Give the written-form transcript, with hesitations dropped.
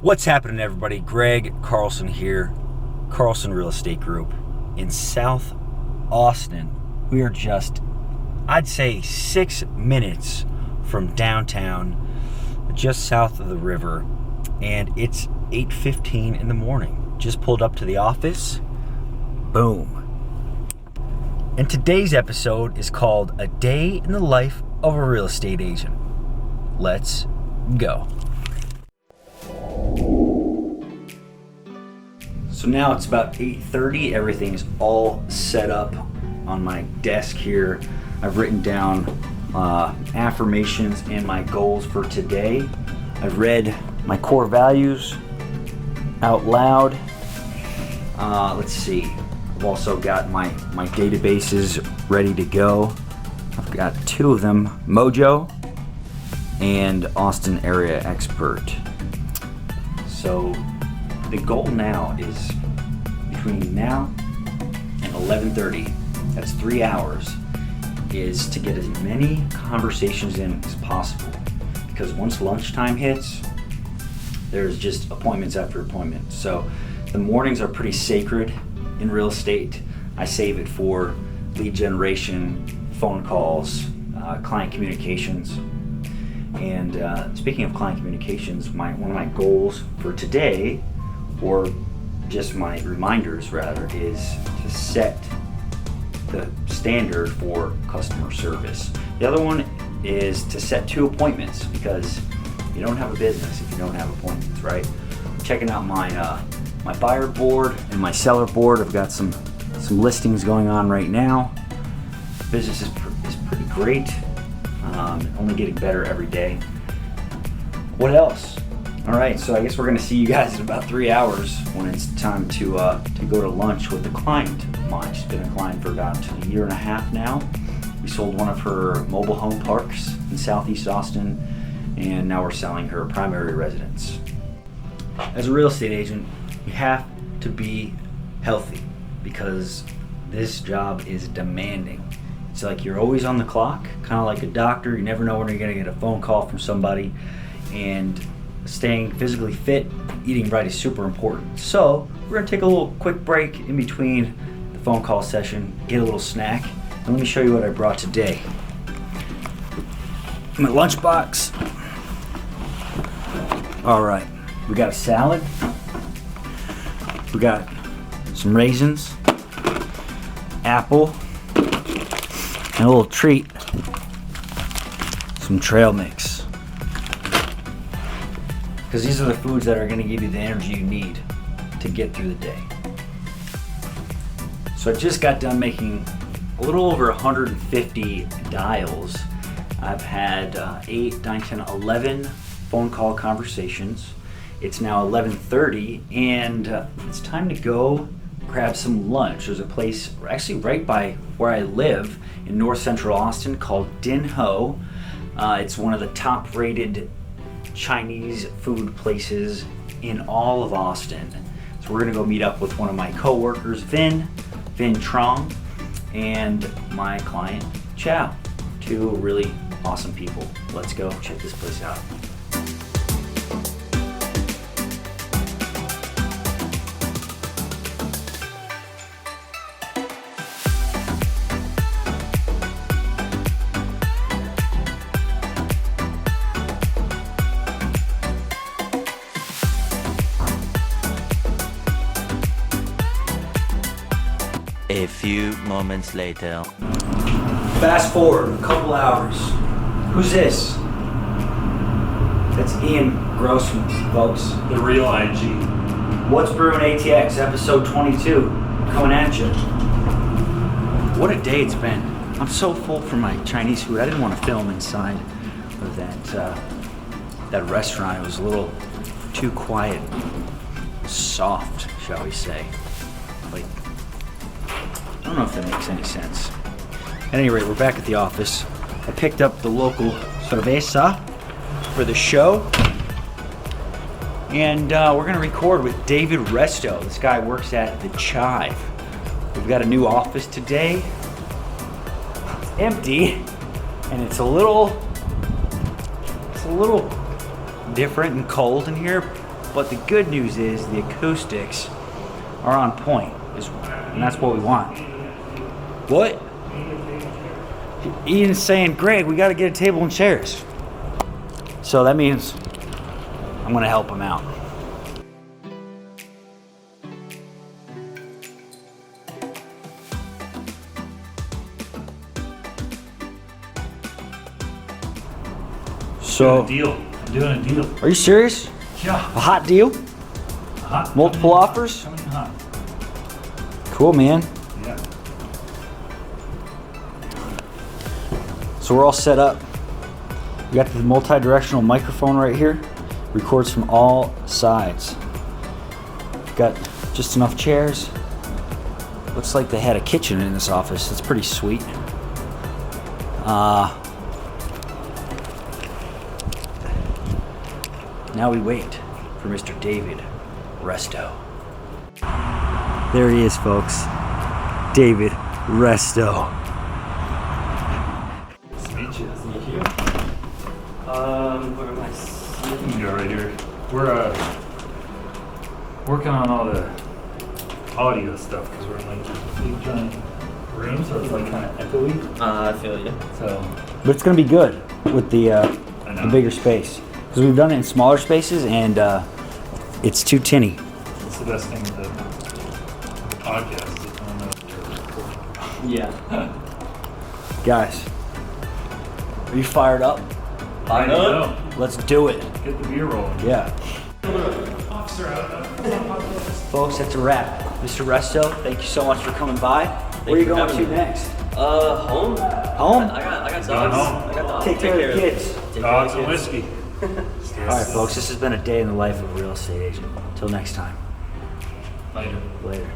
What's happening, everybody? Greg Carlson here, Carlson Real Estate Group in South Austin. We are just, I'd say, 6 minutes from downtown, just south of the river, and it's 8:15 in the morning. Just pulled up to the office. Boom. And today's episode is called A Day in the Life of a Real Estate Agent. Let's go. So now it's about 8:30. Everything's all set up on my desk here. I've written down affirmations and my goals for today. I've read my core values out loud. Let's see. I've also got my databases ready to go. I've got 2 of them, Mojo and Austin Area Expert. So the goal now is between now and 11:30, that's 3 hours, is to get as many conversations in as possible. Because once lunchtime hits, there's just appointments after appointments. So the mornings are pretty sacred in real estate. I save it for lead generation, phone calls, client communications. And speaking of client communications, one of my goals for today, or just my reminders rather, is to set the standard for customer service. The other one is to set 2 appointments, because you don't have a business if you don't have appointments, right? I'm checking out my buyer board and my seller board. I've got some listings going on right now. Business is pretty great. Only getting better every day. What else? All right, so I guess we're gonna see you guys in about 3 hours when it's time to go to lunch with a client of mine. She's been a client for about a year and a half now. We sold one of her mobile home parks in Southeast Austin, and now we're selling her primary residence. As a real estate agent, you have to be healthy, because this job is demanding. It's like you're always on the clock, kind of like a doctor. You never know when you're gonna get a phone call from somebody, and staying physically fit, eating right is super important. So we're gonna take a little quick break in between the phone call session, get a little snack, and let me show you what I brought today. My lunchbox. All right, we got a salad. We got some raisins, apple, and a little treat, some trail mix. Because these are the foods that are going to give you the energy you need to get through the day. So I just got done making a little over 150 dials. I've had 8, 9, 10, 11 phone call conversations. It's now 11:30, and it's time to go grab some lunch. There's a place actually right by where I live in North Central Austin called Din Ho. It's one of the top rated Chinese food places in all of Austin. So we're gonna go meet up with one of my co-workers, Vin Trong, and my client, Chow. 2 really awesome people. Let's go check this place out. A few moments later. Fast forward a couple hours. Who's this? That's Ian Grossman, folks. The real IG. What's Brewing ATX, episode 22, coming at you. What a day it's been. I'm so full from my Chinese food. I didn't want to film inside of that restaurant. It was a little too quiet, soft, shall we say. Like, I don't know if that makes any sense. At any rate, we're back at the office. I picked up the local cerveza for the show. And we're going to record with David Resto. This guy works at the Chive. We've got a new office today. It's empty, and it's a little different and cold in here. But the good news is the acoustics are on point, and that's what we want. What? Ian's saying, Greg, we got to get a table and chairs. So that means I'm going to help him out. So, I'm doing a deal. are you serious? Yeah. A hot deal? Hot. Multiple offers? Coming in hot. Cool, man. Yeah. So we're all set up. We got the multi-directional microphone right here. Records from all sides. Got just enough chairs. Looks like they had a kitchen in this office. It's pretty sweet. Now we wait for Mr. David Resto. There he is, folks. David Resto. Nice to meet you. Thank you. Where am I You can go right here. We're working on all the audio stuff because we're in like a big giant room, so it's like kind of echoey. I feel you. So But it's gonna be good with the know. bigger space. Because we've done it in smaller spaces and it's too tinny. it's the best thing with the podcast is you don't know if you're recording. Yeah. Guys, are you fired up? I know. Let's do it. Get the beer rolling. Yeah. Officer out. Folks, that's a wrap. Mr. Resto, thank you so much for coming by. Where are you you for going having to me. next? Home? Home? I got dogs. Going home. I got dogs. Take care of the kids. Take care Dogs of and the kids. whiskey. All right, folks, this has been a day in the life of a real estate agent. Till next time. Later. Later.